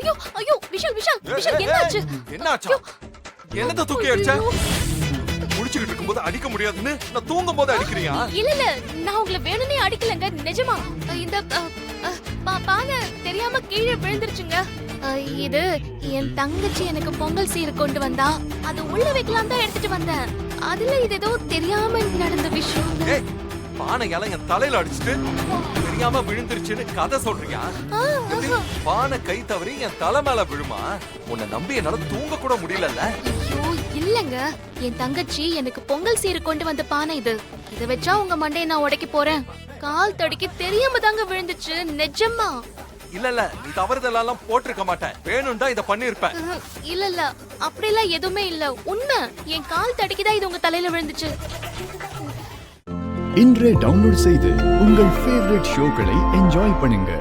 ஐயோ ஐயோ விஷால் விஷால் விஷால் என்னாச்சு? என்னாச்சு? என்னத தூக்கி அடிச்ச? முடிச்சிட்டு இருக்கும்போது அடிக்க முடியாதுன்னு நான் தூங்கும் போது அடிக்கிறியா? இல்ல இல்ல நான் உங்களை வேணும்னே அடிக்கலங்க நிஜமா. இந்த பானை தெரியாம கீழே விழுந்துருச்சுங்க. இது என் தங்கச்சி எனக்கு பொங்கல் சீர் கொண்டு வந்தா, அது உள்ள வைக்கலாம் தான் எடுத்துட்டு வந்தேன். அதுல இது ஏதோ தெரியாம நடந்த விஷயம். ஏய் பானையால என் தலையில அடிச்சிட்டு தெரியாம விழுந்துருச்சுன்னு கதை சொல்றியா? பானை கை தவறி என் தலை மேல விழுமா? உன்னை நம்பி என்னால தூங்க கூட முடியலல்ல. ஐயோ இல்லங்க, என் தங்கச்சி எனக்கு பொங்கல் சீர் கொண்டு வந்த பானை இது. இத வச்சா உங்க மண்டையை நான் உடைக்க போறேன். கால் தடுக்கி தெரியாம தாங்க விழுந்துச்சு நிஜமா. இல்ல இல்ல நீ தவறுதெல்லாம் போட்டிருக்க மாட்டேன், வேணும் தான் இத பண்ணிருப்ப. இல்ல இல்ல அப்படிலாம் எதுவுமே இல்ல, உண்மை. என் கால் தடுக்கிதான் இது உங்க தலையில விழுந்துச்சு. இன்றே டவுன்லோட் செய்து உங்கள் ஃபேவரட் ஷோக்களை என்ஜாய் பண்ணுங்க.